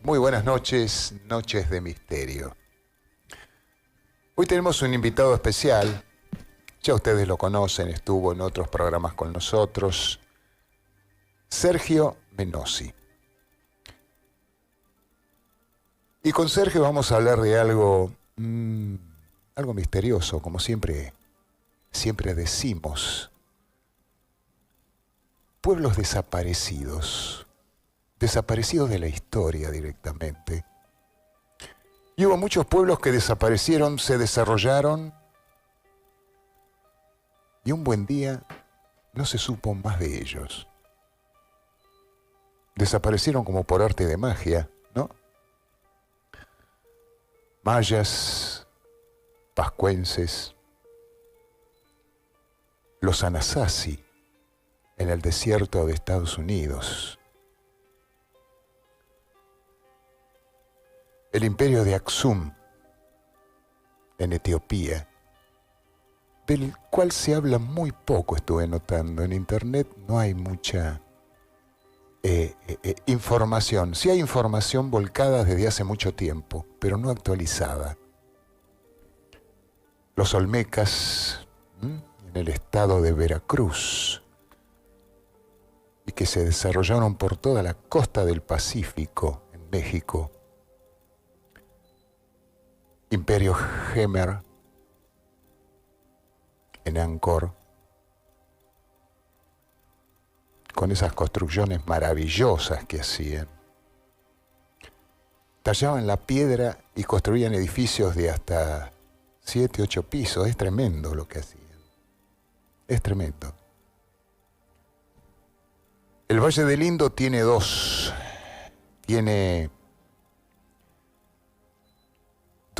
Muy buenas noches, noches de misterio. Hoy tenemos un invitado especial, ya ustedes lo conocen, estuvo en otros programas con nosotros, Sergio Menossi. Y con Sergio vamos a hablar de algo misterioso, como siempre decimos. Pueblos desaparecidos de la historia directamente. Y hubo muchos pueblos que desaparecieron, se desarrollaron, y un buen día no se supo más de ellos. Desaparecieron como por arte de magia, ¿no? Mayas, pascuenses, los Anasazi en el desierto de Estados Unidos, el imperio de Aksum en Etiopía, del cual se habla muy poco, estuve notando. En internet no hay mucha información. Sí hay información volcada desde hace mucho tiempo, pero no actualizada. Los olmecas en el estado de Veracruz, y que se desarrollaron por toda la costa del Pacífico, en México. Imperio Jemer en Angkor, con esas construcciones maravillosas que hacían. Tallaban la piedra y construían edificios de hasta 7, 8 pisos. Es tremendo lo que hacían. Es tremendo. El Valle del Indo tiene dos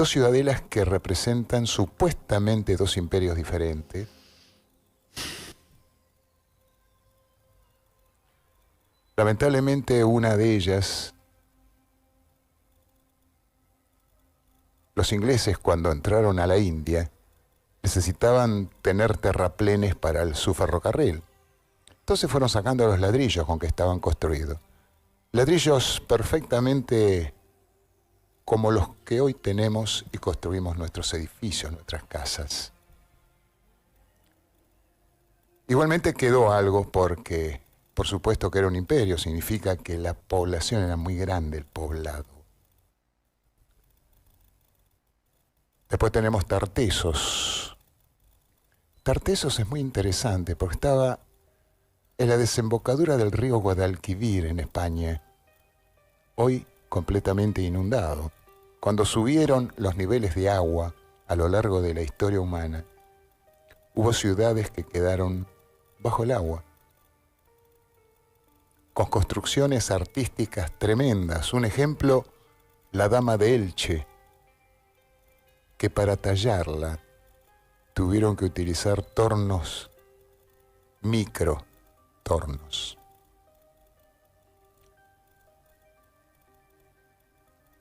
ciudadelas que representan supuestamente dos imperios diferentes. Lamentablemente una de ellas, los ingleses cuando entraron a la India necesitaban tener terraplenes para su ferrocarril. Entonces fueron sacando los ladrillos con que estaban construidos. Ladrillos perfectamente como los que hoy tenemos y construimos nuestros edificios, nuestras casas. Igualmente quedó algo porque, por supuesto que era un imperio, significa que la población era muy grande, el poblado. Después tenemos Tartessos. Tartessos es muy interesante porque estaba en la desembocadura del río Guadalquivir en España, hoy completamente inundado. Cuando subieron los niveles de agua a lo largo de la historia humana, hubo ciudades que quedaron bajo el agua, con construcciones artísticas tremendas. Un ejemplo, la Dama de Elche, que para tallarla tuvieron que utilizar tornos, microtornos.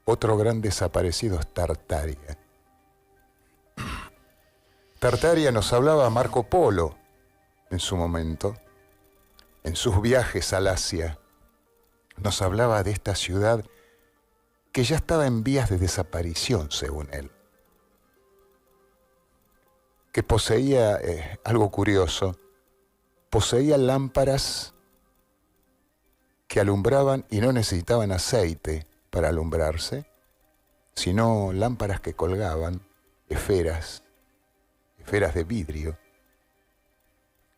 Otro gran desaparecido es Tartaria. Tartaria nos hablaba Marco Polo en su momento, en sus viajes al Asia. Nos hablaba de esta ciudad que ya estaba en vías de desaparición, según él. Que poseía, algo curioso, poseía lámparas que alumbraban y no necesitaban aceite para alumbrarse, sino lámparas que colgaban, esferas de vidrio,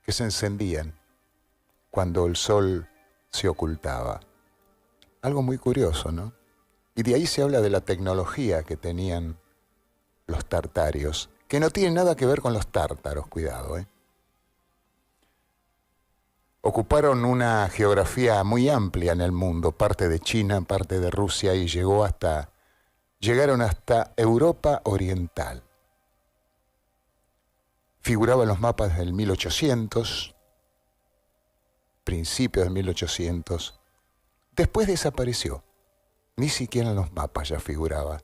que se encendían cuando el sol se ocultaba. Algo muy curioso, ¿no? Y de ahí se habla de la tecnología que tenían los tartarios, que no tiene nada que ver con los tártaros, cuidado, Ocuparon una geografía muy amplia en el mundo, parte de China, parte de Rusia, y llegaron hasta Europa Oriental. Figuraba en los mapas del 1800, principios del 1800. Después desapareció. Ni siquiera en los mapas ya figuraba.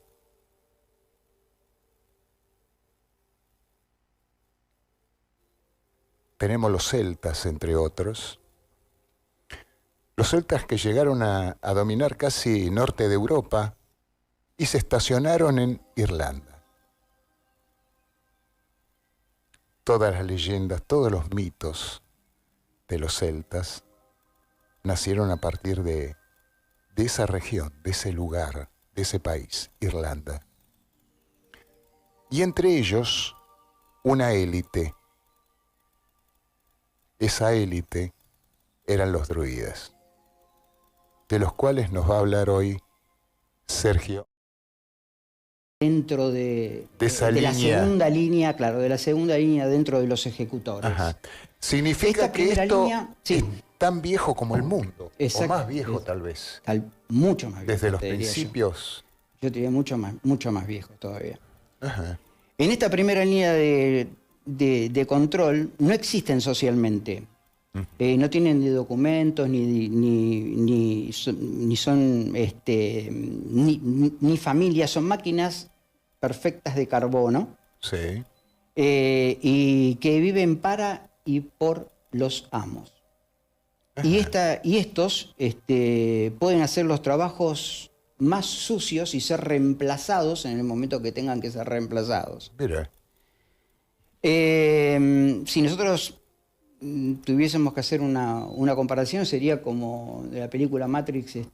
Tenemos los celtas, entre otros. Los celtas que llegaron a dominar casi norte de Europa y se estacionaron en Irlanda. Todas las leyendas, todos los mitos de los celtas nacieron a partir de esa región, de ese lugar, de ese país, Irlanda. Y entre ellos, una élite. Esa élite eran los druidas, de los cuales nos va a hablar hoy Sergio. Dentro de esa de línea. La segunda línea, claro, de la segunda línea dentro de los ejecutores. Ajá. Significa Esta que primera esto línea, sí. es tan viejo como el mundo, Exacto. o más viejo tal vez, Mucho más viejo. desde los te diría principios. Yo te diría mucho más viejo todavía. Ajá. En esta primera línea de control no existen socialmente. No tienen ni documentos, ni son ni familias, son máquinas perfectas de carbono. Sí. Y que viven para y por los amos. Y estos pueden hacer los trabajos más sucios y ser reemplazados en el momento que tengan que ser reemplazados. Mira. Si nosotros tuviésemos que hacer una comparación, sería como de la película Matrix, Sí,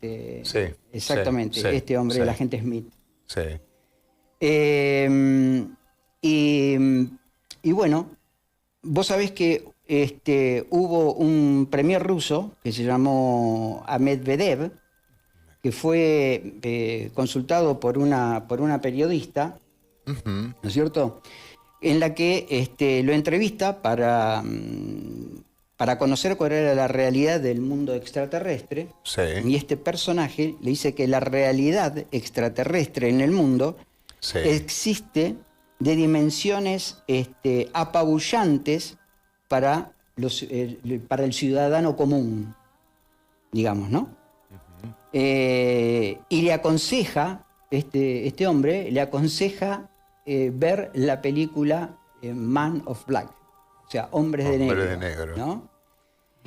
exactamente, sí, este hombre, sí. el agente Smith. Sí. Y bueno, vos sabés que hubo un premier ruso que se llamó Medvedev, que fue consultado por una periodista, ¿no es cierto?, en la que lo entrevista para conocer cuál era la realidad del mundo extraterrestre. Sí. Y este personaje le dice que la realidad extraterrestre en el mundo Sí. existe de dimensiones apabullantes para el ciudadano común, digamos, ¿no? Y le aconseja, este hombre, le aconseja ver la película Man of Black, o sea, Hombres de Negro. ¿No?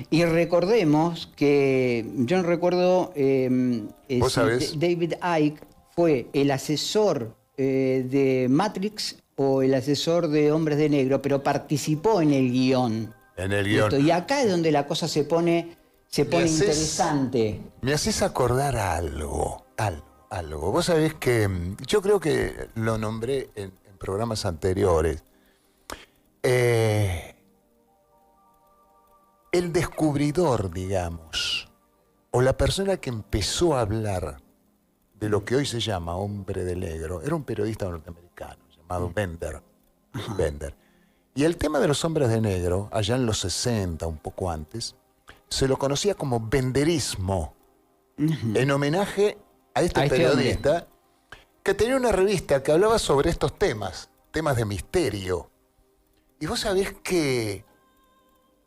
Y recordemos que, yo no recuerdo ¿Vos sabés? David Icke fue el asesor de Matrix o el asesor de Hombres de Negro, pero participó en el guión. En el guión. Y acá es donde la cosa se pone interesante. Me haces acordar algo. Vos sabés que yo creo que lo nombré en programas anteriores. El descubridor, digamos, o la persona que empezó a hablar de lo que hoy se llama Hombre de Negro, era un periodista norteamericano llamado Bender. Y el tema de los hombres de negro, allá en los 60, un poco antes, se lo conocía como benderismo, en homenaje a este periodista que tenía una revista que hablaba sobre estos temas de misterio. Y vos sabés que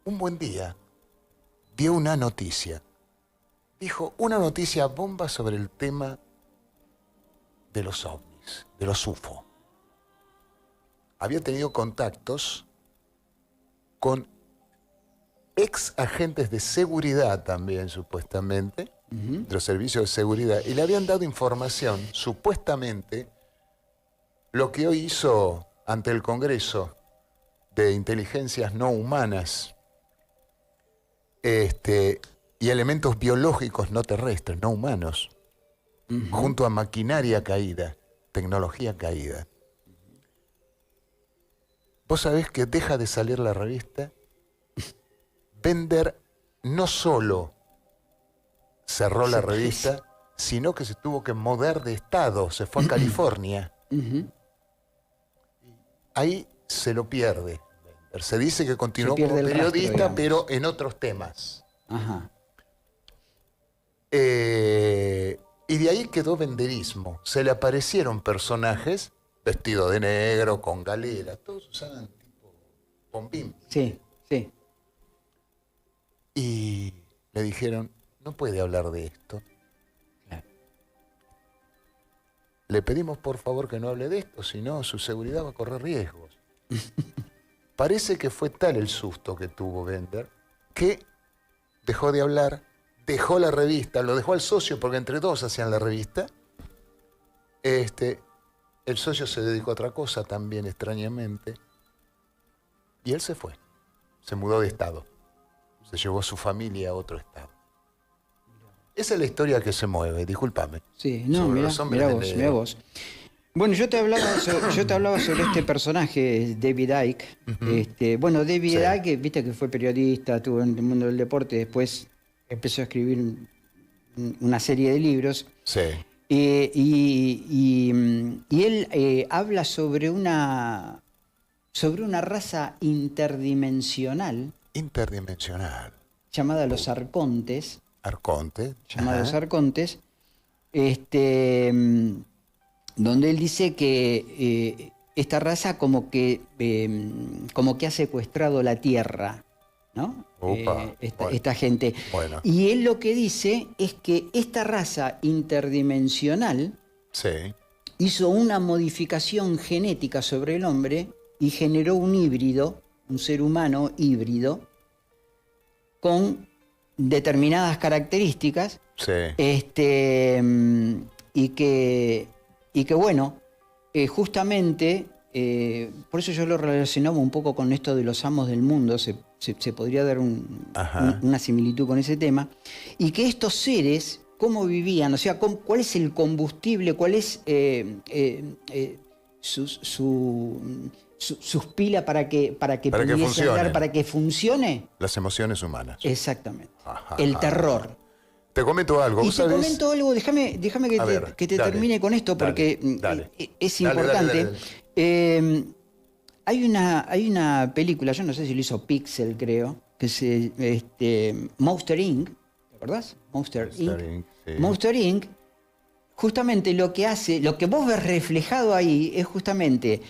un buen día dio una noticia. Dijo una noticia bomba sobre el tema de los ovnis, de los UFO. Había tenido contactos con ex agentes de seguridad también, supuestamente, de los servicios de seguridad, y le habían dado información, supuestamente, lo que hoy hizo ante el Congreso de Inteligencias No Humanas y elementos biológicos no terrestres, no humanos, junto a maquinaria caída, tecnología caída. Vos sabés que deja de salir la revista. Bender no solo cerró la revista, sino que se tuvo que mudar de estado, se fue a California. Ahí se lo pierde. Se dice que continuó como periodista, rastro, pero en otros temas. Ajá. Y de ahí quedó benderismo. Se le aparecieron personajes vestidos de negro, con galera, todos usaban tipo bombín. Sí, sí. Y le dijeron, no puede hablar de esto. Claro. Le pedimos por favor que no hable de esto, si no su seguridad va a correr riesgos. Parece que fue tal el susto que tuvo Bender que dejó de hablar, dejó la revista, lo dejó al socio porque entre dos hacían la revista. El socio se dedicó a otra cosa también, extrañamente. Y él se fue. Se mudó de estado. Se llevó a su familia a otro estado. Esa es la historia que se mueve, discúlpame. Sí, no, mirá vos. Bueno, yo te hablaba sobre este personaje, David Icke. Bueno, David Icke, viste que fue periodista, estuvo en el mundo del deporte, después empezó a escribir una serie de libros. Sí. Y él habla sobre una raza interdimensional. Interdimensional. Llamada los arcontes. Arconte. Llamados arcontes. Donde él dice que esta raza como que ha secuestrado la Tierra, ¿no? Esta gente. Bueno. Y él lo que dice es que esta raza interdimensional hizo una modificación genética sobre el hombre y generó un híbrido, un ser humano híbrido, con determinadas características, y que bueno, justamente, por eso yo lo relacionaba un poco con esto de los amos del mundo, se podría dar una similitud con ese tema, y que estos seres, cómo vivían, o sea, cuál es el combustible, cuál es sus pilas para que pudiese andar, para que funcione. Las emociones humanas. Exactamente. El terror. Te comento algo. Y te comento algo, déjame que te termine con esto, porque es importante. Hay una película, yo no sé si lo hizo Pixel, creo, que se Monster Inc. ¿Te acordás? Monster Inc. Sí. Monster Inc. Justamente lo que vos ves reflejado ahí es justamente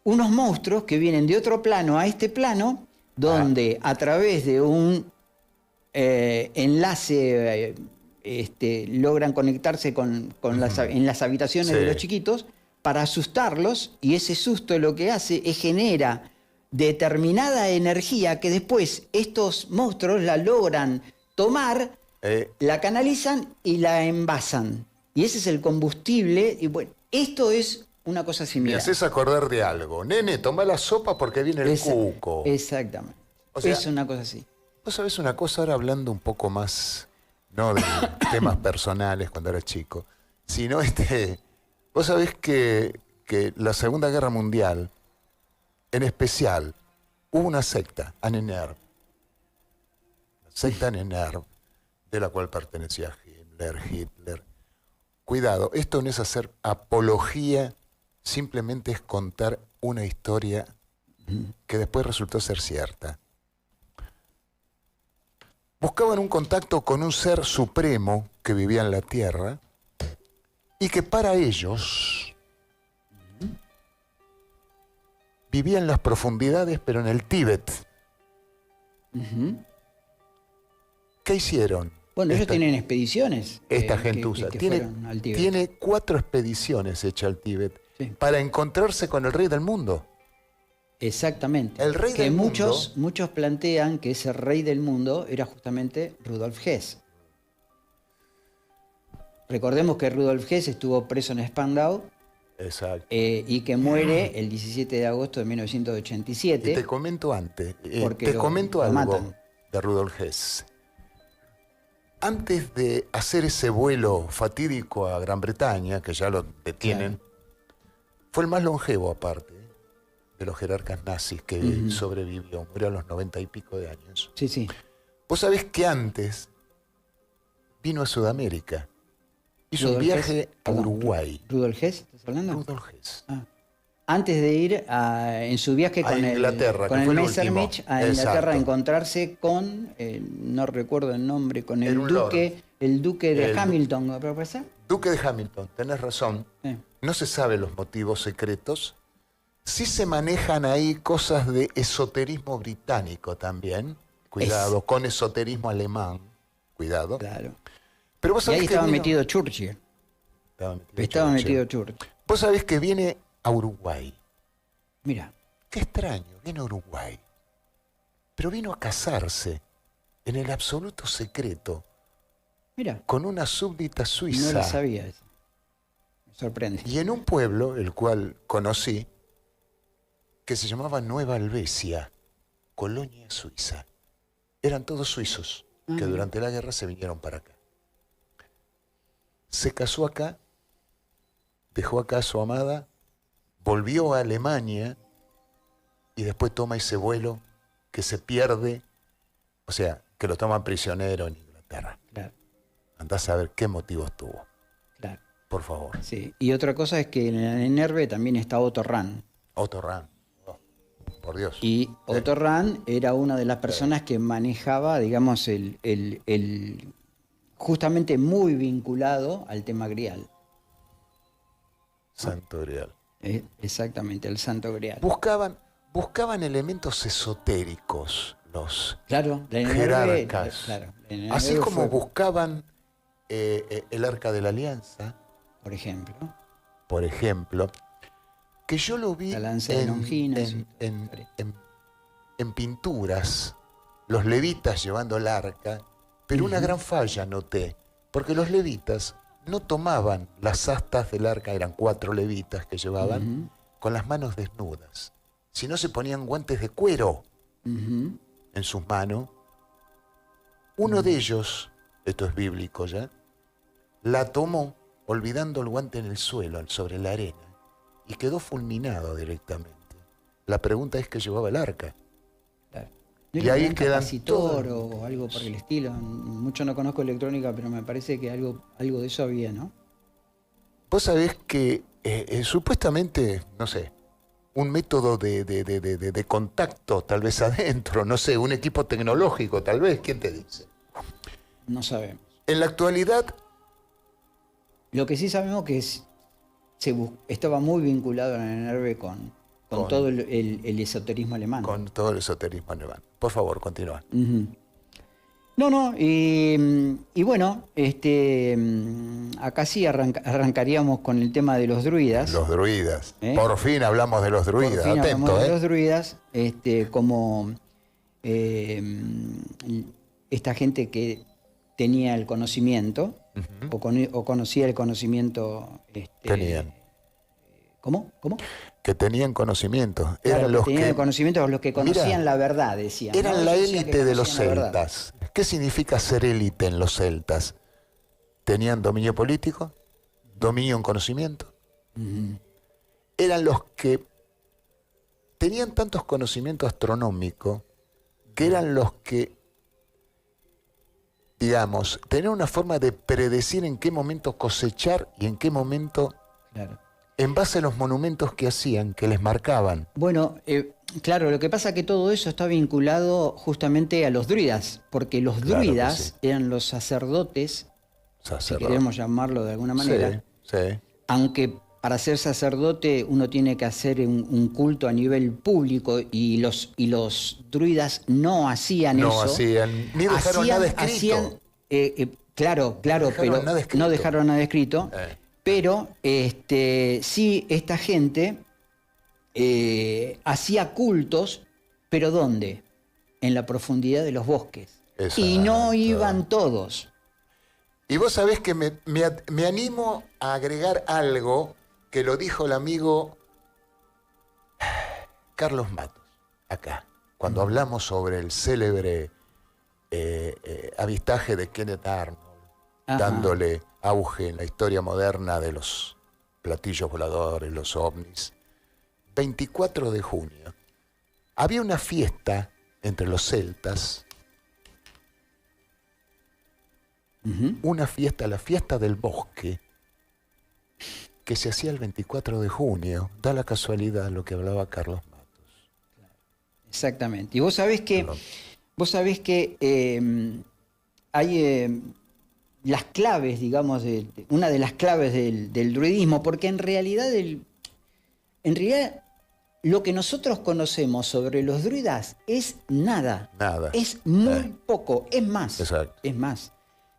unos monstruos que vienen de otro plano a este plano, donde a través de un enlace logran conectarse en las habitaciones de los chiquitos para asustarlos, y ese susto lo que hace es genera determinada energía que después estos monstruos la logran tomar, la canalizan y la envasan. Y ese es el combustible. Y bueno, esto es una cosa similar. Me haces acordar de algo. Nene, toma la sopa porque viene el cuco. Exactamente. O sea, es una cosa así. Vos sabés una cosa, ahora hablando un poco más, no de temas personales cuando era chico, sino vos sabés que la Segunda Guerra Mundial, en especial, hubo una secta, Ahnenerbe. La secta Ahnenerbe, de la cual pertenecía Hitler. Cuidado, esto no es hacer apología, simplemente es contar una historia que después resultó ser cierta. Buscaban un contacto con un ser supremo que vivía en la Tierra y que para ellos vivía en las profundidades, pero en el Tíbet. ¿Qué hicieron? Bueno, ellos tienen expediciones. Esta gentuza tiene 4 expediciones hechas al Tíbet para encontrarse con el rey del mundo. Exactamente. El rey del mundo. mundo. Muchos plantean que ese rey del mundo era justamente Rudolf Hess. Recordemos que Rudolf Hess estuvo preso en Spandau. Exacto. Y que muere el 17 de agosto de 1987. Y te comento antes, algo de Rudolf Hess. Antes de hacer ese vuelo fatídico a Gran Bretaña, que ya lo detienen, fue el más longevo aparte de los jerarcas nazis que sobrevivió, murió a los 90 y pico de años. Sí, sí. Vos sabés que antes vino a Sudamérica, hizo un viaje a Uruguay. ¿Rudolf Hess estás hablando? Rudolf Hess. Antes de ir en su viaje con Inglaterra, el Messerschmitt a Inglaterra a encontrarse con, no recuerdo el nombre, con el duque de Hamilton, ¿me parece? Duque de Hamilton, tenés razón. No se sabe los motivos secretos. Sí se manejan ahí cosas de esoterismo británico también. Cuidado, con esoterismo alemán. Cuidado. Claro. Pero vos sabés y ahí estaba metido Churchill. Estaba metido Churchill. Vos sabés que viene a Uruguay. Mira. Qué extraño, viene a Mira, con una súbdita suiza. no lo sabía eso. Me sorprende. Y en un pueblo, el cual conocí, que se llamaba Nueva Albesia, colonia suiza. Eran todos suizos que durante la guerra se vinieron para acá. Se casó acá, dejó acá a su amada, volvió a Alemania y después toma ese vuelo que se pierde, o sea, que lo toman prisionero en Inglaterra. Claro, Andás a ver qué motivos tuvo, claro. por favor. Sí. Y otra cosa es que en el Nerve también está Otto Rahn. Otto Rahn, oh, por Dios. Y Otto Rahn era una de las personas que manejaba, digamos, el justamente muy vinculado al tema grial. Santo Grial. Exactamente, el Santo Grial. Buscaban elementos esotéricos los Claro, la NRB, jerarcas. claro, la NRB Así como fue, buscaban el Arca de la Alianza, por ejemplo, que yo lo vi la lanza de Longinas. en pinturas, los levitas llevando el arca, pero una gran falla noté, porque los levitas no tomaban las astas del arca, eran 4 levitas que llevaban, con las manos desnudas, sino se ponían guantes de cuero en sus manos. Uno de ellos, esto es bíblico ya, la tomó olvidando el guante en el suelo, sobre la arena, y quedó fulminado directamente. La pregunta es, ¿qué llevaba el arca? Claro. Y ¿No era ahí un quedan capacitor o algo por el estilo? Mucho no conozco electrónica, pero me parece que algo de eso había, ¿no? Vos sabés que supuestamente, no sé, un método de contacto tal vez adentro, no sé, un equipo tecnológico tal vez, ¿quién te dice? No sabemos. En la actualidad, Lo que sí sabemos que estaba muy vinculado en el NRB con todo el esoterismo alemán. con todo el esoterismo alemán. Por favor, continúa. No, y bueno, acá sí arrancaríamos con el tema de los druidas. Los druidas. Por fin hablamos de los druidas. Por fin hablamos Atento, de los druidas, como esta gente que tenía el conocimiento, o conocía el conocimiento. Tenían. ¿Cómo? Que tenían conocimiento. Claro, Eran los tenían que, el conocimiento, los que conocían la verdad, decían. eran ¿no? la Ellos decían que élite de los conocían la verdad. celtas. ¿Qué significa ser élite en los celtas? Tenían dominio político, dominio en conocimiento. Eran los que tenían tantos conocimientos astronómicos que eran los que, digamos, tenían una forma de predecir en qué momento cosechar y en qué momento, Claro. en base a los monumentos que hacían, que les marcaban. Bueno, claro, lo que pasa es que todo eso está vinculado justamente a los druidas, porque los Claro que druidas sí. eran los sacerdotes, si Sacerdote. queremos llamarlo de alguna manera, Sí. aunque para ser sacerdote uno tiene que hacer un culto a nivel público y los druidas no hacían No eso. hacían, ni dejaron nada escrito. Claro, dejaron pero nada escrito. no dejaron nada escrito. Pero sí, esta gente hacía cultos, pero ¿dónde? En la profundidad de los bosques. Exacto. Y no iban todos. Y vos sabés que me animo a agregar algo que lo dijo el amigo Carlos Matos, acá, cuando hablamos sobre el célebre avistaje de Kenneth Arnold, Ajá. dándole auge en la historia moderna de los platillos voladores, los ovnis. 24 de junio. Había una fiesta entre los celtas, una fiesta, la fiesta del bosque, que se hacía el 24 de junio. Da la casualidad lo que hablaba Carlos Matos. Exactamente. Y vos sabés que, Perdón. hay las claves, digamos, una de las claves del druidismo, porque en realidad lo que nosotros conocemos sobre los druidas es nada. Nada. Es muy poco. Es más. Exacto. Es más.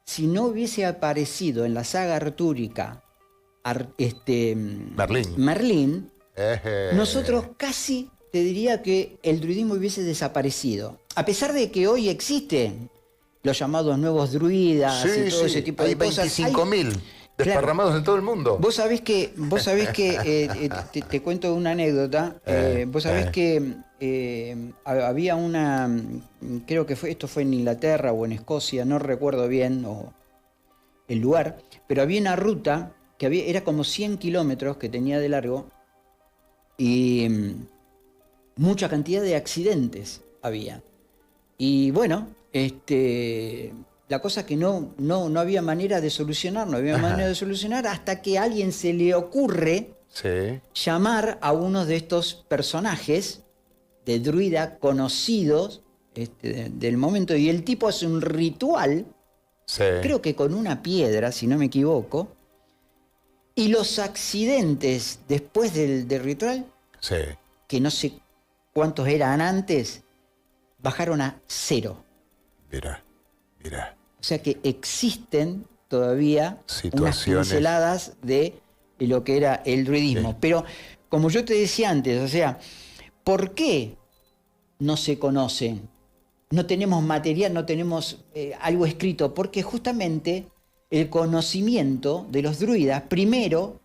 Si no hubiese aparecido en la saga artúrica Merlín, nosotros casi te diría que el druidismo hubiese desaparecido. A pesar de que hoy existen los llamados nuevos druidas y todo ese tipo de cosas. Hay 25.000 desparramados en todo el mundo. Vos sabés que te cuento una anécdota. Vos sabés que había creo que esto fue en Inglaterra o en Escocia, no recuerdo bien el lugar, pero había una ruta que era como 100 kilómetros que tenía de largo y mucha cantidad de accidentes había. Y bueno, la cosa que no había manera de solucionar, hasta que a alguien se le ocurre llamar a uno de estos personajes de druida conocidos del momento, y el tipo hace un ritual, creo que con una piedra, si no me equivoco, y los accidentes después del ritual, que no sé cuántos eran antes, bajaron a 0. Mirá. O sea que existen todavía unas pinceladas de lo que era el druidismo. Sí. Pero, como yo te decía antes, o sea, ¿por qué no se conocen? No tenemos material, no tenemos algo escrito, porque justamente el conocimiento de los druidas, primero,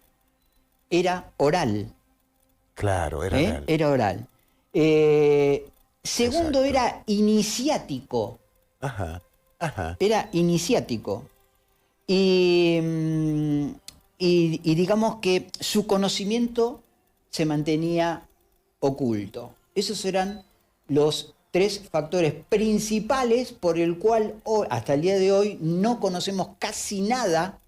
era oral. Claro, era oral. Era oral. Segundo, era iniciático. Ajá. Era iniciático. Y digamos que su conocimiento se mantenía oculto. Esos eran los 3 factores principales por el cual hasta el día de hoy no conocemos casi nada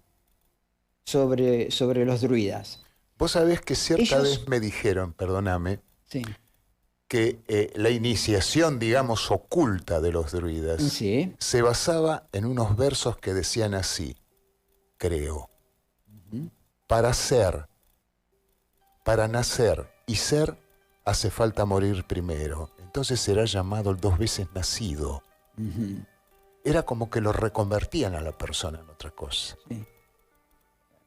sobre los druidas. Vos sabés que cierta vez me dijeron, perdóname, que la iniciación, digamos, oculta de los druidas se basaba en unos versos que decían así, creo. Para nacer y ser, hace falta morir primero. Entonces será llamado el 2 veces nacido. Era como que lo reconvertían a la persona en otra cosa.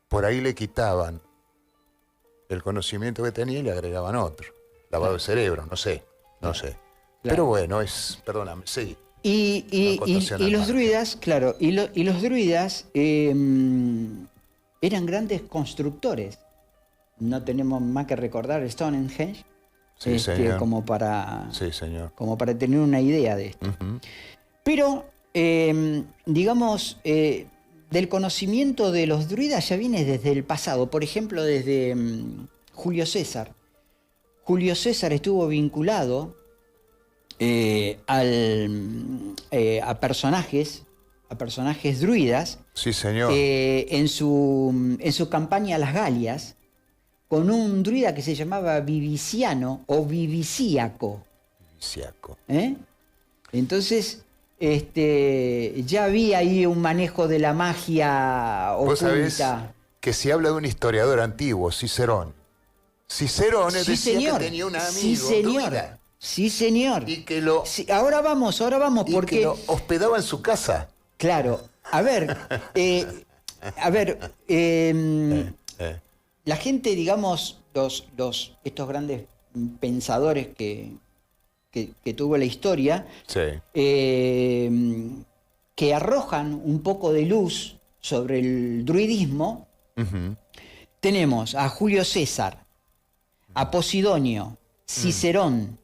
Por ahí le quitaban el conocimiento que tenía y le agregaban otro. Lavado de cerebro, no sé. Claro. Pero bueno, perdóname, sí. Y los druidas, claro, y los druidas eran grandes constructores. No tenemos más que recordar Stonehenge, señor. como para tener una idea de esto. Pero, digamos, del conocimiento de los druidas ya viene desde el pasado. Por ejemplo, desde Julio César. Julio César estuvo vinculado a personajes druidas. Sí, señor. En su campaña a las Galias, con un druida que se llamaba Viviciano o Vivicíaco. Entonces, ya había ahí un manejo de la magia oculta. Vos sabés que se habla de un historiador antiguo, Cicerón. Cicerón decía que tenía un amigo druida. Sí, señor. Y que lo... ahora vamos, porque... que lo hospedaba en su casa. Claro. A ver, la gente, digamos, estos grandes pensadores que tuvo la historia, que arrojan un poco de luz sobre el druidismo, tenemos a Julio César, a Posidonio, Cicerón,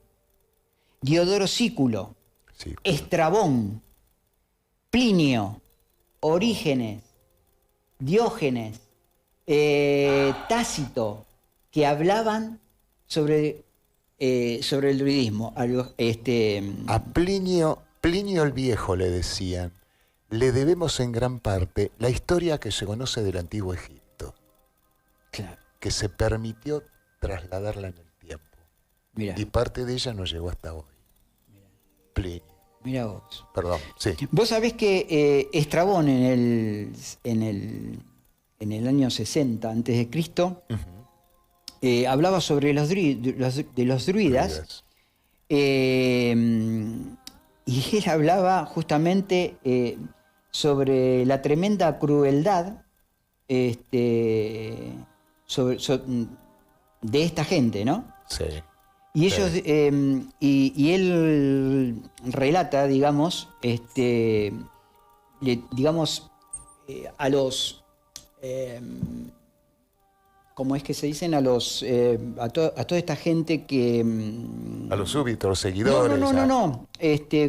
Diodoro Sículo, Estrabón, Plinio, Orígenes, Diógenes, Tácito, que hablaban sobre el druidismo. A Plinio el Viejo le decían, le debemos en gran parte la historia que se conoce del Antiguo Egipto, que se permitió trasladarla en el tiempo. Mirá. Y parte de ella nos llegó hasta hoy. Plinio. Mira vos. Perdón, sí. Vos sabés que Estrabón en el año 60 a.C. Hablaba sobre los druidas. Y él hablaba justamente sobre la tremenda crueldad de esta gente, ¿no? Sí. Y ellos, y él relata, digamos, digamos, a los, ¿cómo es que se dicen? A toda esta gente que... A los súbitos, los seguidores. No.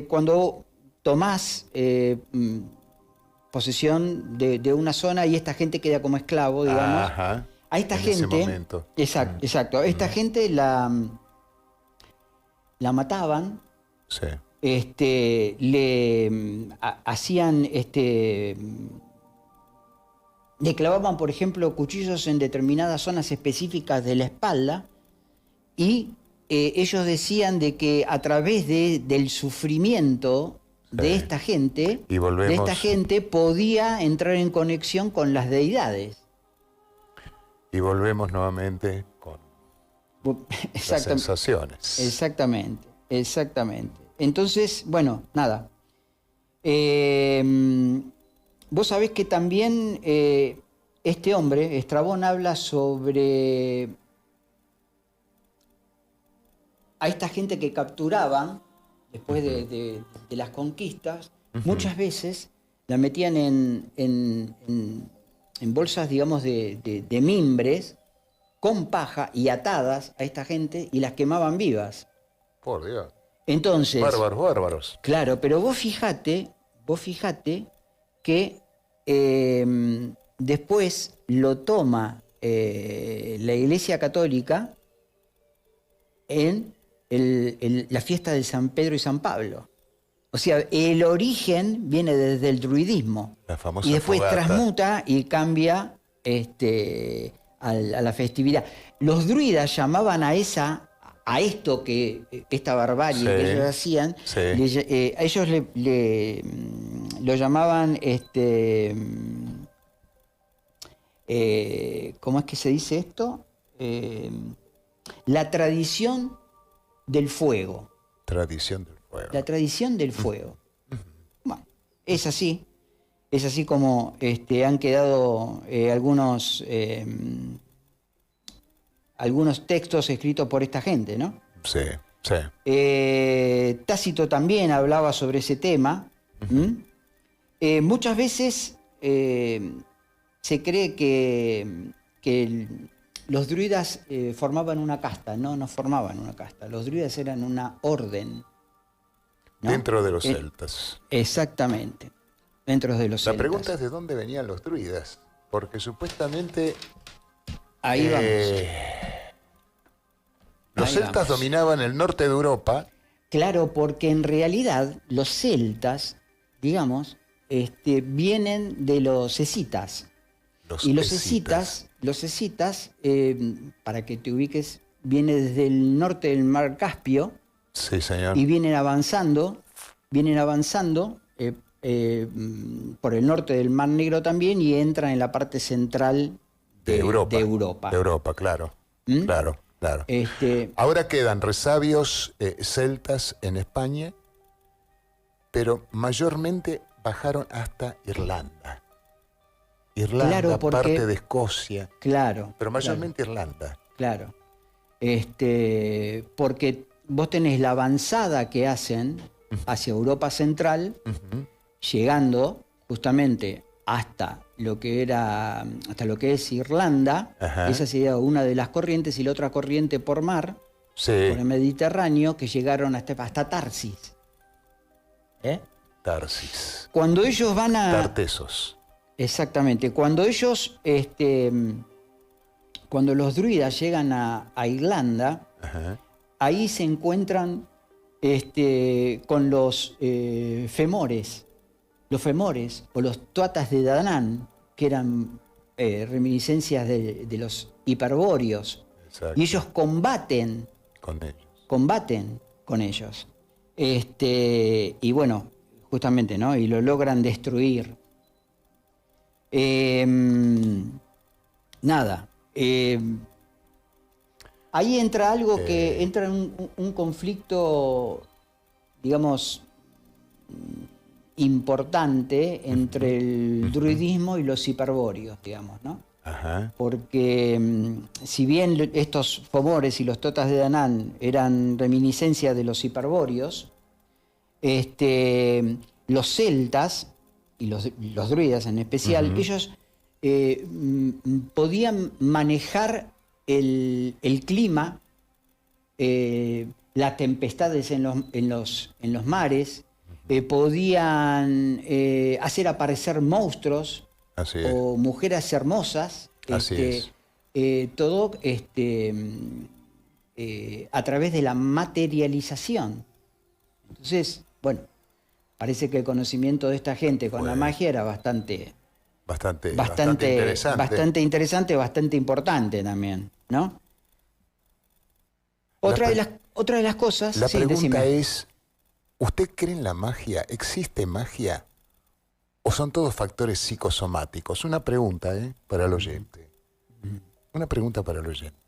Cuando tomás posesión de una zona y esta gente queda como esclavo, digamos. Ajá. A esta En gente... ese momento. Exacto. A esta gente la mataban. Sí. Hacían... Le clavaban, por ejemplo, cuchillos en determinadas zonas específicas de la espalda y ellos decían de que a través del sufrimiento de esta gente, podía entrar en conexión con las deidades. Y volvemos nuevamente con las sensaciones. Exactamente. Entonces, bueno, nada. Vos sabés que también este hombre, Estrabón, habla sobre a esta gente que capturaban después de las conquistas. Muchas veces la metían en bolsas, digamos, de mimbres con paja y atadas a esta gente y las quemaban vivas. Por Dios. Entonces, bárbaros. Claro, pero vos fijate que después lo toma la Iglesia Católica en la fiesta de San Pedro y San Pablo. O sea, el origen viene desde el druidismo. La famosa y después fogata. transmuta y cambia a la festividad. Los druidas llamaban a esta barbarie Sí, que ellos hacían, sí. ellos lo llamaban, ¿cómo es que se dice esto? La tradición del fuego. Tradición del fuego. La tradición del fuego. Bueno, es así como han quedado algunos textos escritos por esta gente, ¿no? Sí. Tácito también hablaba sobre ese tema. Muchas veces se cree que los druidas formaban una casta. No formaban una casta. Los druidas eran una orden, ¿no? Dentro de los celtas. Exactamente. Dentro de los celtas. La pregunta es de dónde venían los druidas. Porque supuestamente... Ahí vamos. Los celtas dominaban el norte de Europa. Claro, porque en realidad los celtas, digamos, vienen de los escitas. Y los escitas, para que te ubiques, viene desde el norte del mar Caspio. Sí, señor. Y vienen avanzando por el norte del Mar Negro también y entran en la parte central de Europa. De Europa, claro. Claro. Ahora quedan resabios celtas en España, pero mayormente bajaron hasta Irlanda. Claro, parte de Escocia. Claro. Pero mayormente Irlanda. Claro. Porque vos tenés la avanzada que hacen hacia Europa Central, llegando justamente hasta lo que es Irlanda. Ajá. Esa sería una de las corrientes, y la otra corriente por mar, Sí. por el Mediterráneo, que llegaron hasta Tarsis. Tarsis. Cuando ellos van a... Tartesos. Exactamente. Cuando ellos, cuando los druidas llegan a Irlanda, Ajá. ahí se encuentran con los femores. Los femores o los tuatas de Danán, que eran reminiscencias de los hiperbóreos. Exacto. Y ellos combaten con ellos. Y bueno, justamente, ¿no? Y lo logran destruir. Nada. Ahí entra algo que entra en un conflicto, digamos, importante entre el druidismo y los hiperbóreos, digamos, ¿no? Ajá. Porque si bien estos fomores y los totas de Danán eran reminiscencia de los hiperbóreos, los celtas y los druidas en especial, ellos podían manejar el clima, las tempestades en los mares, podían hacer aparecer monstruos o mujeres hermosas, todo a través de la materialización. Entonces, bueno, parece que el conocimiento de esta gente con la magia era bastante interesante, bastante importante también, ¿no? Otra de las cosas... La pregunta es, ¿usted cree en la magia? ¿Existe magia? ¿O son todos factores psicosomáticos? Una pregunta, para el oyente. Una pregunta para el oyente.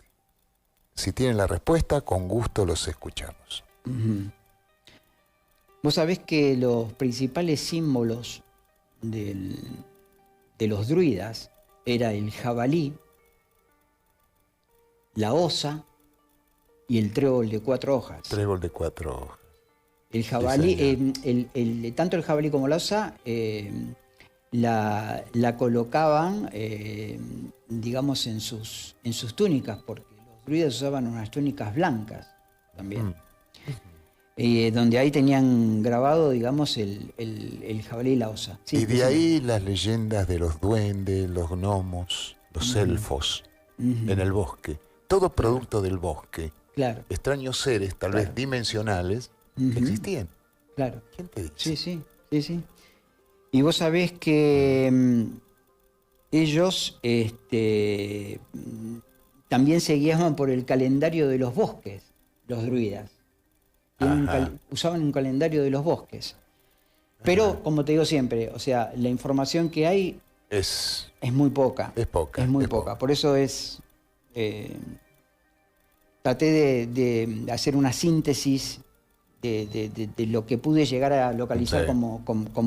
Si tienen la respuesta, con gusto los escuchamos. Vos sabés que los principales símbolos de los druidas era el jabalí, la osa y el trébol de 4 hojas. Trébol de 4 hojas. El jabalí, tanto el jabalí como la osa la colocaban, digamos, en sus túnicas, porque los druidas usaban unas túnicas blancas también. Donde ahí tenían grabado, digamos, el jabalí y la osa. Sí, y de ahí las leyendas de los duendes, los gnomos, los elfos, en el bosque. Todo producto del bosque. Claro. Extraños seres, tal vez dimensionales, que existían. Claro. ¿Quién te dice? Sí. Y vos sabés que ellos también se guiaban por el calendario de los bosques, los druidas. Usaban un calendario de los bosques. Pero, como te digo siempre, o sea, la información que hay es muy poca. Es poca. Es muy poca. Por eso traté de hacer una síntesis de lo que pude llegar a localizar como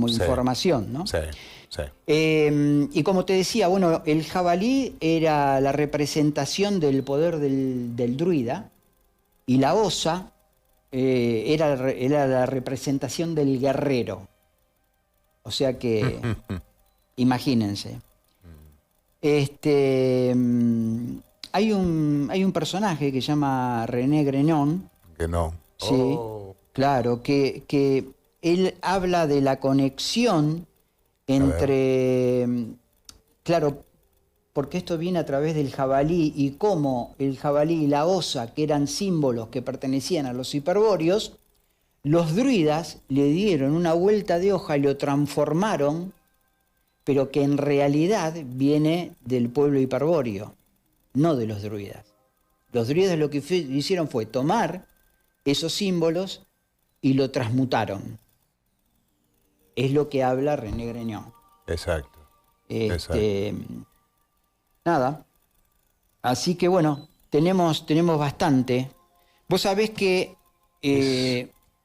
información, ¿no? Sí. Y como te decía, bueno, el jabalí era la representación del poder del druida, y la osa era la representación del guerrero. O sea que, imagínense. Hay un personaje que se llama René Grenon. Sí, claro, que él habla de la conexión entre... Claro, porque esto viene a través del jabalí, y cómo el jabalí y la osa, que eran símbolos que pertenecían a los hiperbóreos, los druidas le dieron una vuelta de hoja y lo transformaron, pero que en realidad viene del pueblo hiperbóreo, no de los druidas. Los druidas lo que hicieron fue tomar esos símbolos y lo transmutaron. Es lo que habla René Grenon. Exacto. Nada. Así que bueno, tenemos bastante. Vos sabés que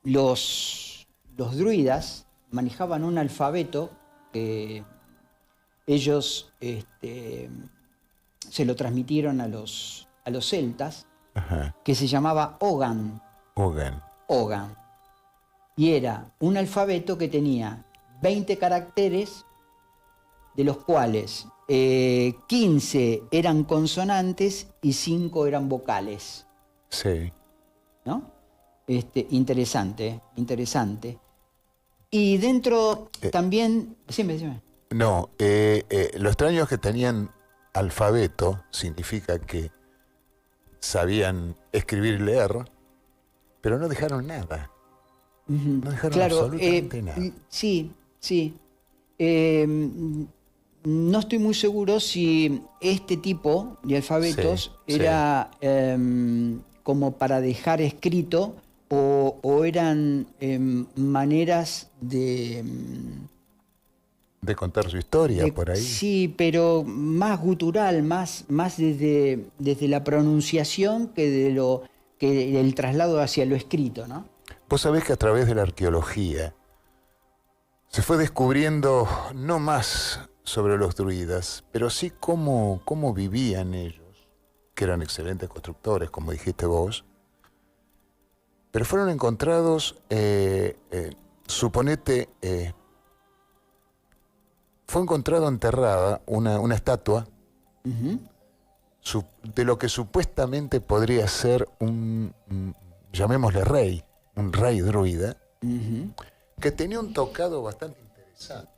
los druidas manejaban un alfabeto que ellos se lo transmitieron a los celtas, que se llamaba Ogan. Ogan. Y era un alfabeto que tenía 20 caracteres, de los cuales 15 eran consonantes y 5 eran vocales. Sí. ¿No? Interesante. Y dentro también... Decime. No, lo extraño es que tenían alfabeto, significa que sabían escribir y leer, pero no dejaron nada. No dejaron absolutamente nada. Sí. No estoy muy seguro si este tipo de alfabetos era como para dejar escrito o eran maneras de contar su historia por ahí. Sí, pero más gutural, más desde la pronunciación que el traslado hacia lo escrito, ¿no? Vos sabés que a través de la arqueología se fue descubriendo no más sobre los druidas, pero sí cómo vivían ellos, que eran excelentes constructores, como dijiste vos, pero fueron encontrados, suponete, fue encontrado enterrada una estatua Ujú. de lo que supuestamente podría ser llamémosle rey, un rey druida, Ujú. que tenía un tocado bastante interesante.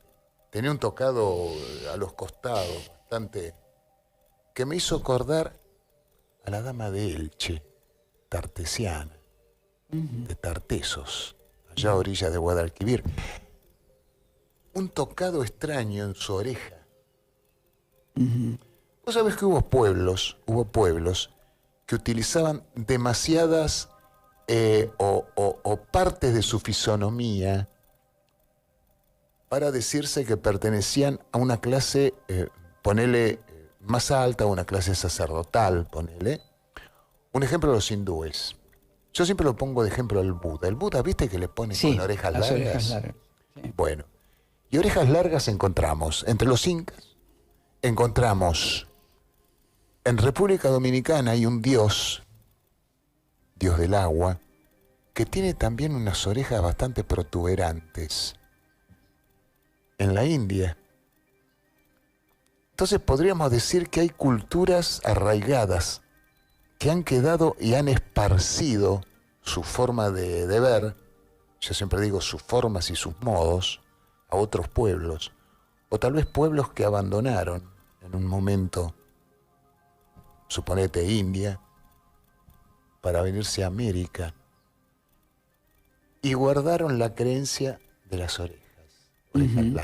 Tenía un tocado a los costados bastante, que me hizo acordar a la dama de Elche, tartesiana, de Tartesos, allá a orillas de Guadalquivir. Un tocado extraño en su oreja. Vos sabés que hubo pueblos que utilizaban demasiadas o partes de su fisonomía para decirse que pertenecían a una clase, ponele, más alta, una clase sacerdotal, ponele. Un ejemplo, los hindúes. Yo siempre lo pongo de ejemplo al Buda. El Buda, ¿viste que le ponen Sí, con orejas las largas? orejas largas. Sí. Bueno, y orejas largas encontramos entre los incas, encontramos en República Dominicana hay un dios del agua, que tiene también unas orejas bastante protuberantes. En la India. Entonces podríamos decir que hay culturas arraigadas que han quedado y han esparcido su forma de ver, yo siempre digo sus formas y sus modos, a otros pueblos, o tal vez pueblos que abandonaron en un momento, suponete India, para venirse a América, y guardaron la creencia de las orejas largas, un ejemplo.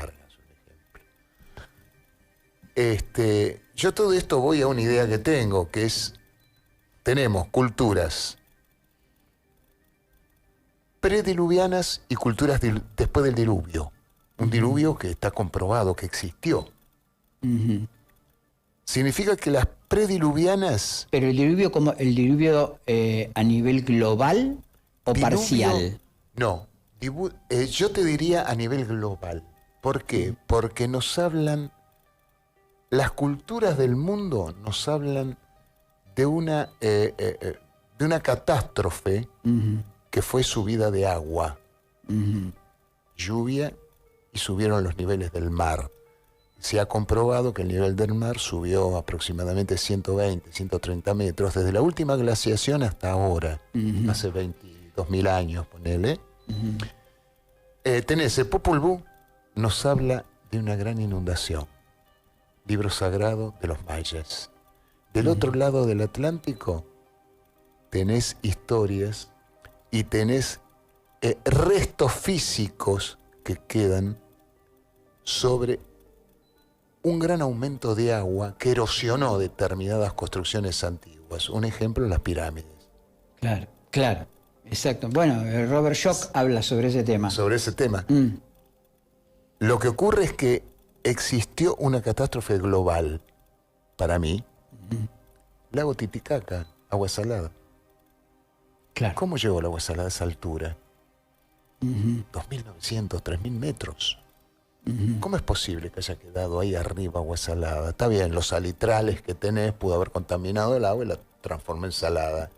Yo todo esto voy a una idea que tengo, que es, tenemos culturas prediluvianas y culturas después del diluvio. Un diluvio que está comprobado que existió. Significa que las prediluvianas... Pero el diluvio, como el diluvio a nivel global o diluvio, parcial. No, yo te diría a nivel global. ¿Por qué? Porque nos hablan, las culturas del mundo nos hablan de una catástrofe que fue subida de agua, lluvia, y subieron los niveles del mar. Se ha comprobado que el nivel del mar subió aproximadamente 120, 130 metros desde la última glaciación hasta ahora, hace 22.000 años, ponele. Tenés el Popol Vuh, nos habla de una gran inundación, libro sagrado de los mayas. Del otro lado del Atlántico tenés historias y tenés restos físicos que quedan sobre un gran aumento de agua que erosionó determinadas construcciones antiguas. Un ejemplo, las pirámides. Claro, claro, exacto. Bueno, Robert Schoch habla sobre ese tema. Sobre ese tema. Lo que ocurre es que existió una catástrofe global, para mí. Lago Titicaca, agua salada. Claro. ¿Cómo llegó el agua salada a esa altura? 2.900, 3.000 metros. ¿Cómo es posible que haya quedado ahí arriba agua salada? Está bien, los salitrales que tenés pudo haber contaminado el agua y la transformó en salada.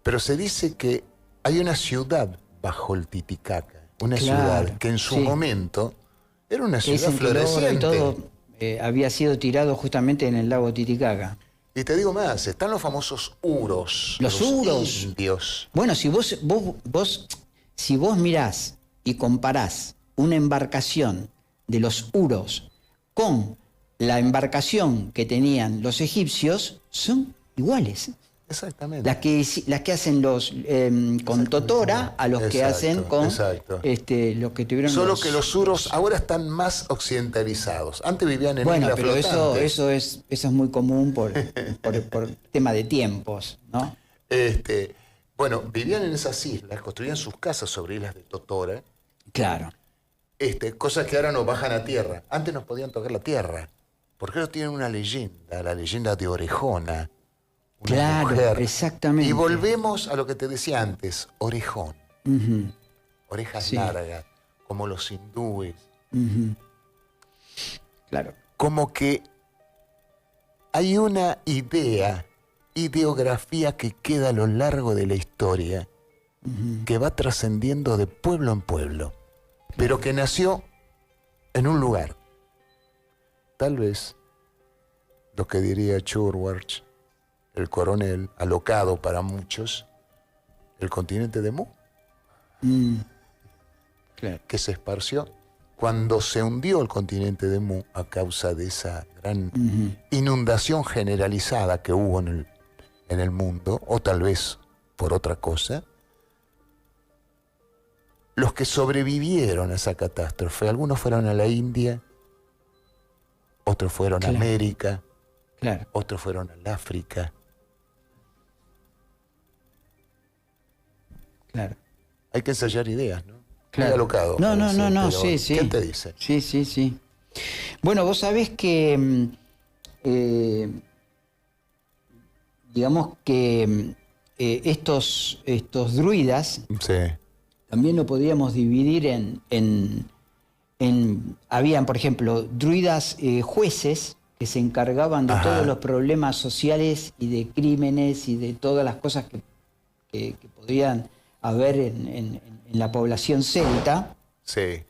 Pero se dice que hay una ciudad bajo el Titicaca, una ciudad que en su momento era una ciudad floreciente. Y todo había sido tirado justamente en el lago Titicaca. Y te digo más, están los famosos huros. Los huros. Indios. Bueno, si vos mirás y comparás una embarcación de los huros con la embarcación que tenían los egipcios, son iguales. Exactamente. Las que hacen los con totora a los que hacen con los que tuvieron. Solo que los huros ahora están más occidentalizados. Antes vivían en bueno, islas pero flotantes. eso es muy común por tema de tiempos, ¿no? Bueno, vivían en esas islas, construían sus casas sobre islas de totora. Claro. Cosas que ahora nos bajan a tierra. Antes nos podían tocar la tierra. Porque ellos tienen una leyenda, la leyenda de Orejona. Claro, mujer. Exactamente. Y volvemos a lo que te decía antes, orejón. Orejas largas, como los hindúes. Claro. Como que hay una ideografía que queda a lo largo de la historia, que va trascendiendo de pueblo en pueblo, pero que nació en un lugar. tal vez lo que diría Churward, el coronel, alocado para muchos, el continente de Mu, Claro. que se esparció cuando se hundió el continente de Mu a causa de esa gran inundación generalizada que hubo en el mundo, o tal vez por otra cosa. Los que sobrevivieron a esa catástrofe, algunos fueron a la India, otros fueron a Claro. América, Claro. otros fueron al África. Claro. Hay que ensayar ideas, ¿no? Claro. Muy alocado. No, parece, no, pero sí, sí. ¿quién te dice? Sí, sí, sí. Bueno, vos sabés que, digamos que estos druidas Sí. también lo podríamos dividir habían, por ejemplo, druidas jueces que se encargaban de Ajá. todos los problemas sociales y de crímenes y de todas las cosas que podrían haber en la población celta. Sí.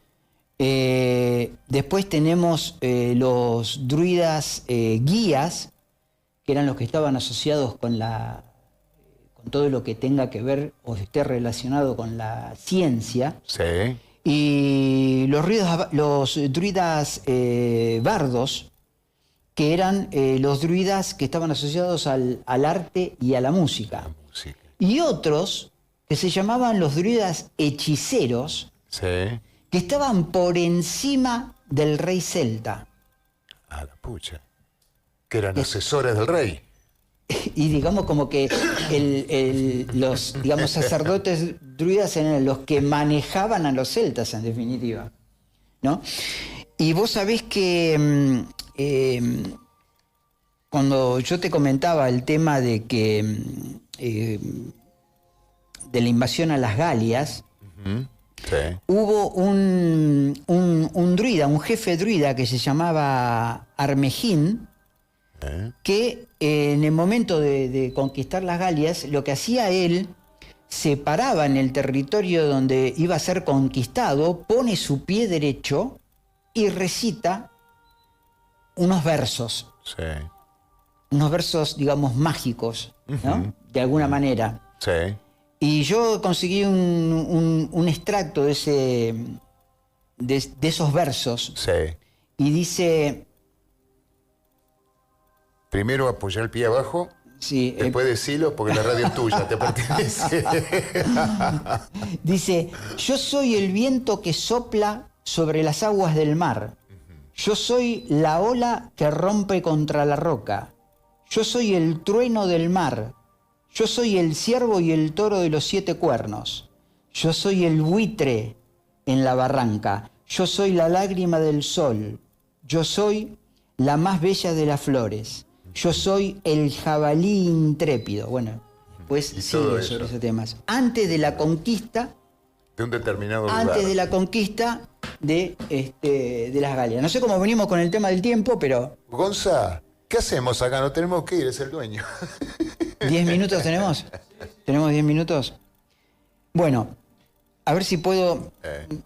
Después tenemos los druidas guías, que eran los que estaban asociados con todo lo que tenga que ver o esté relacionado con la ciencia. Sí. Y los druidas bardos, que eran los druidas que estaban asociados al arte y a la música. La música. Y otros que se llamaban los druidas hechiceros, Sí. que estaban por encima del rey celta. A la pucha. Que eran asesores del rey. Y digamos como que los digamos, sacerdotes druidas eran los que manejaban a los celtas, en definitiva, ¿no? Y vos sabés que cuando yo te comentaba el tema de que de la invasión a las Galias, Sí. hubo un druida, un jefe druida que se llamaba Armegín, que en el momento de conquistar las Galias, lo que hacía él, se paraba en el territorio donde iba a ser conquistado, pone su pie derecho y recita unos versos, digamos, mágicos, ¿no? De alguna manera. Sí. Y yo conseguí un extracto de esos versos, Sí. y dice... Primero apoyar el pie abajo, Sí, después decirlo porque la radio es tuya, te pertenece. dice, yo soy el viento que sopla sobre las aguas del mar. Yo soy la ola que rompe contra la roca. Yo soy el trueno del mar. Yo soy el ciervo y el toro de los 7 cuernos. Yo soy el buitre en la barranca. Yo soy la lágrima del sol. Yo soy la más bella de las flores. Yo soy el jabalí intrépido. Bueno, pues Y todo sigue eso. sobre esos temas. Antes de la conquista, De un determinado lugar. antes de la conquista de las Galias. No sé cómo venimos con el tema del tiempo, pero Gonza, ¿qué hacemos acá? No tenemos que ir, es el dueño. 10 minutos tenemos. ¿Tenemos 10 minutos? Bueno, a ver si puedo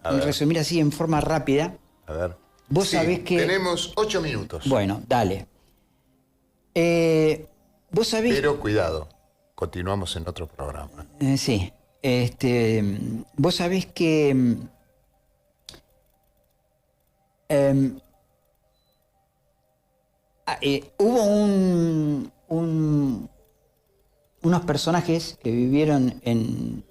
a ver. resumir así en forma rápida. A ver. Vos Sí, sabés que... tenemos 8 minutos. Bueno, dale. Vos sabés... Pero cuidado, continuamos en otro programa. Sí. Vos sabés que... hubo unos personajes que vivieron en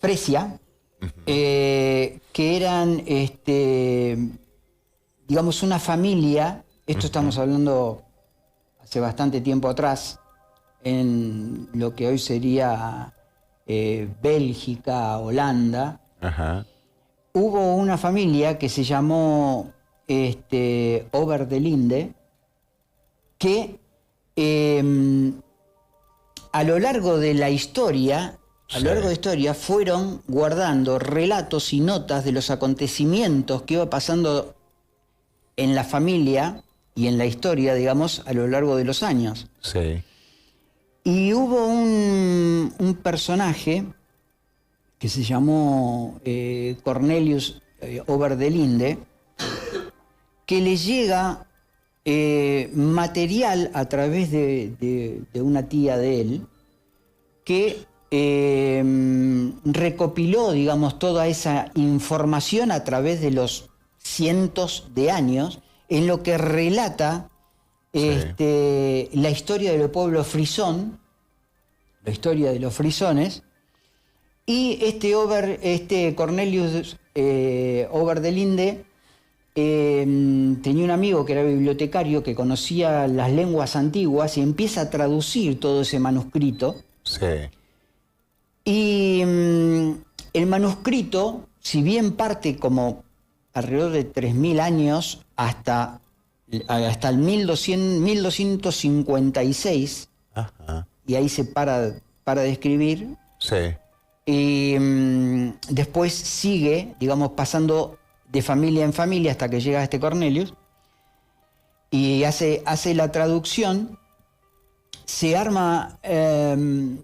Fresia, que eran, digamos, una familia. Esto estamos hablando hace bastante tiempo atrás, en lo que hoy sería Bélgica, Holanda. Ajá. Hubo una familia que se llamó Ober de Linde, que a lo largo de la historia, fueron guardando relatos y notas de los acontecimientos que iba pasando en la familia y en la historia, digamos, a lo largo de los años. Sí. Y hubo un personaje que se llamó Cornelius Ober de Linde, que le llega material a través de una tía de él, que recopiló, digamos, toda esa información a través de los cientos de años, en lo que relata la historia del pueblo frisón, la historia de los frisones, y este Cornelius Ober de Linde tenía un amigo que era bibliotecario que conocía las lenguas antiguas y empieza a traducir todo ese manuscrito. Sí. Y el manuscrito, si bien parte como alrededor de 3.000 años hasta el 1256, Ajá. y ahí se para de escribir, Sí. y después sigue, digamos, pasando de familia en familia hasta que llega a este Cornelius, y hace la traducción, se arma un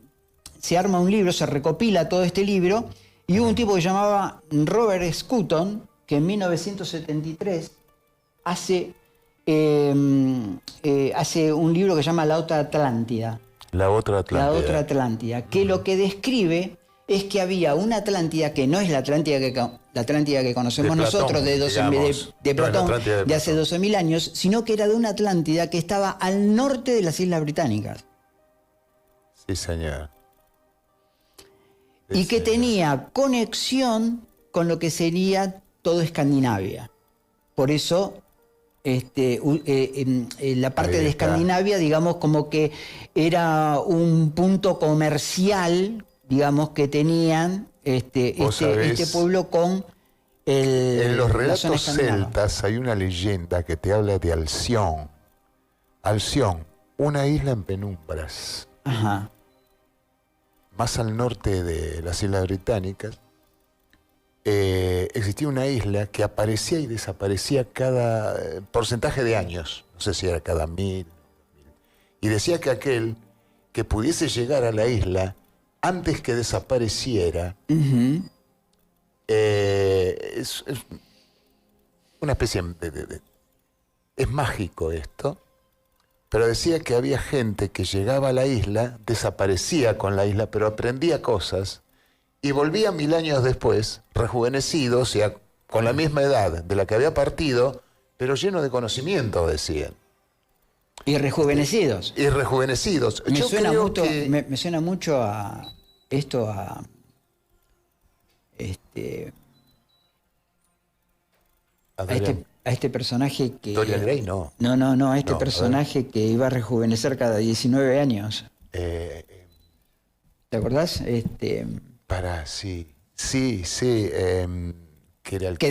libro, se recopila todo este libro, y hubo un tipo que se llamaba Robert Scutton, que en 1973 hace un libro que se llama La Otra Atlántida. La otra Atlántida. La Otra Atlántida, que lo que describe es que había una Atlántida que no es la Atlántida que conocemos De Platón, nosotros, de Platón, no, de hace 12.000 años, sino que era de una Atlántida que estaba al norte de las Islas Británicas. Sí, señor. Y que tenía conexión con lo que sería todo Escandinavia. Por eso la parte de Escandinavia, digamos, como que era un punto comercial, digamos, que tenían este pueblo con en los la relatos zona escandinava. celtas hay una leyenda que te habla de Alción. Alción, una isla en penumbras, Ajá. más al norte de las Islas Británicas. Existía una isla que aparecía y desaparecía cada porcentaje de años, no sé si era cada 1000, y decía que aquel que pudiese llegar a la isla antes que desapareciera, es una especie es mágico esto, pero decía que había gente que llegaba a la isla, desaparecía con la isla, pero aprendía cosas, y volvía 1000 años después, rejuvenecido, o sea, con la misma edad de la que había partido, pero lleno de conocimiento, decían. Y rejuvenecidos. Y rejuvenecidos. Me suena mucho a este personaje que... Dorian Gray, no. No, a este personaje que iba a rejuvenecer cada 19 años. ¿Te acordás? Sí. Que era alquimista. Que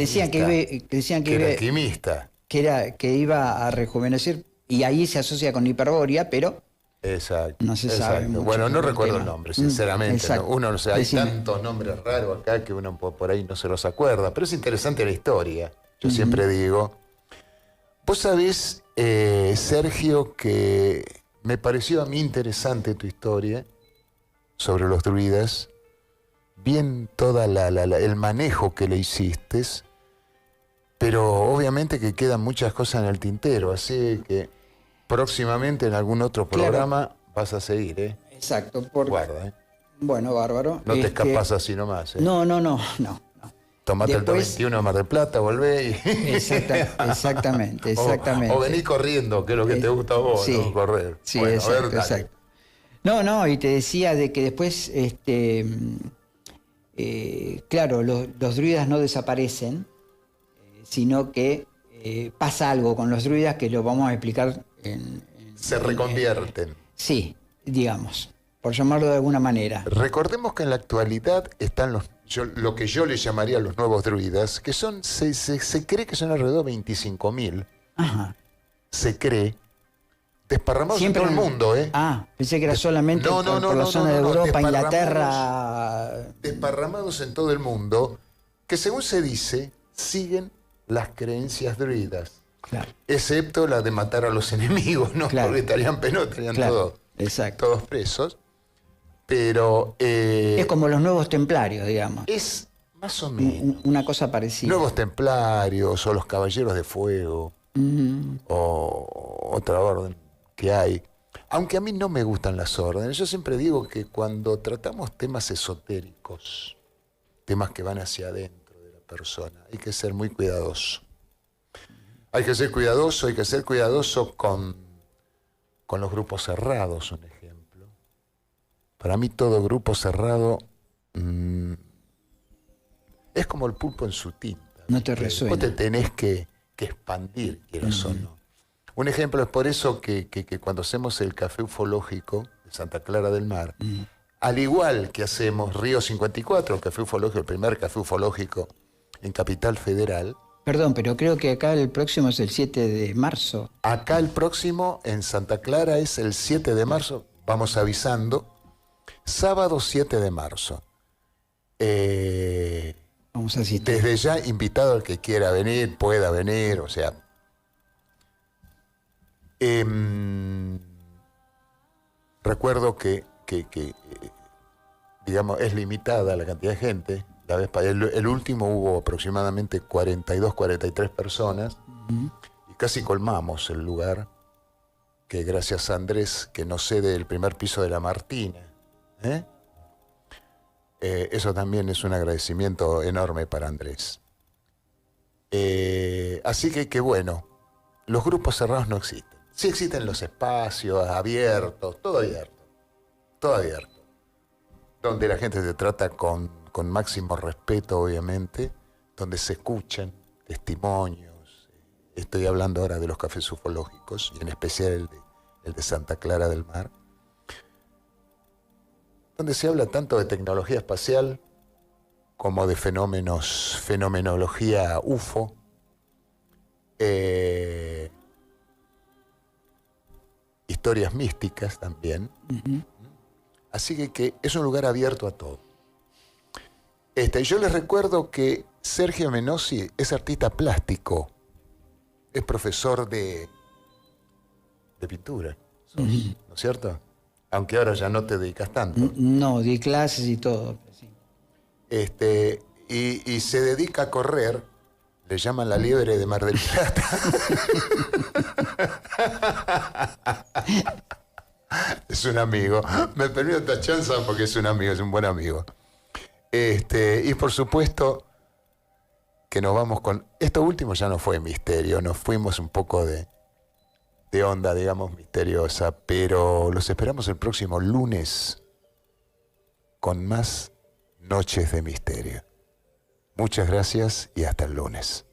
decían que era alquimista. Que iba a rejuvenecer, y ahí se asocia con Hiperbórea, pero... Exacto. No se sabe mucho. Bueno, no recuerdo el nombre, sinceramente. Exacto. Uno no sé, hay Decime. tantos nombres raros acá que uno por ahí no se los acuerda, pero es interesante la historia. Yo siempre digo. Vos sabés, Sergio, que me pareció a mí interesante tu historia sobre los druidas. Bien toda el manejo que le hiciste, pero obviamente que quedan muchas cosas en el tintero, así que próximamente en algún otro programa vas a seguir, ¿eh? Exacto. Guarda, Bueno, bárbaro. No te escapas así nomás, ¿eh? No. Tomate Después... el 21 de Mar del Plata, volvé y... Exactamente. O vení corriendo, que es lo que te gusta a vos, sí, ¿no? Correr. Sí, bueno, exacto. No, y te decía de que después, claro, los druidas no desaparecen, sino que pasa algo con los druidas que lo vamos a explicar se reconvierten. Sí, digamos, por llamarlo de alguna manera. Recordemos que en la actualidad están lo que yo le llamaría los nuevos druidas, que son, se cree que son alrededor de 25.000. Ajá. Se cree. Desparramados Siempre en todo el mundo, ¿eh? Pensé que era solamente por la zona de Europa, Inglaterra. Desparramados en todo el mundo, que según se dice, siguen las creencias druidas. Claro. Excepto la de matar a los enemigos, ¿no? Claro. Porque estarían claro. todos, Exacto. todos presos. Pero Es como los nuevos templarios, digamos. es más o menos. Una cosa parecida. Nuevos Templarios o los Caballeros de Fuego o otra orden que hay. Aunque a mí no me gustan las órdenes, yo siempre digo que cuando tratamos temas esotéricos, temas que van hacia adentro de la persona, hay que ser muy cuidadoso. Hay que ser cuidadoso con los grupos cerrados, un ejemplo. Para mí todo grupo cerrado es como el pulpo en su tinta. No te resuena. Vos te tenés que expandir, quieras o no. Un ejemplo es por eso que cuando hacemos el café ufológico de Santa Clara del Mar, al igual que hacemos Río 54, el café ufológico, el primer café ufológico en Capital Federal. Perdón, pero creo que acá el próximo es el 7 de marzo. Acá el próximo en Santa Clara es el 7 de marzo, vamos avisando, sábado 7 de marzo. Vamos a asistir. Desde ya invitado al que quiera venir, pueda venir, o sea. Recuerdo que digamos, es limitada la cantidad de gente. La vez, el último hubo aproximadamente 42, 43 personas y casi colmamos el lugar, que gracias a Andrés, que nos cede el primer piso de la Martina. Eso también es un agradecimiento enorme para Andrés. Así que bueno, los grupos cerrados no existen. Sí existen los espacios abiertos, todo abierto, donde la gente se trata con máximo respeto, obviamente, donde se escuchan testimonios. Estoy hablando ahora de los cafés ufológicos, y en especial el de Santa Clara del Mar, donde se habla tanto de tecnología espacial como de fenomenología UFO, historias místicas también. Así que es un lugar abierto a todo. Yo les recuerdo que Sergio Menossi es artista plástico, es profesor de pintura, ¿no es cierto? Aunque ahora ya no te dedicas tanto. No, di clases y todo. Sí. Y se dedica a correr, le llaman la liebre de Mar del Plata. Es un amigo. Me permito esta chanza porque es un amigo, es un buen amigo. Y por supuesto que nos vamos con... Esto último ya no fue misterio, nos fuimos un poco de onda, digamos, misteriosa, pero los esperamos el próximo lunes con más Noches de Misterio. Muchas gracias y hasta el lunes.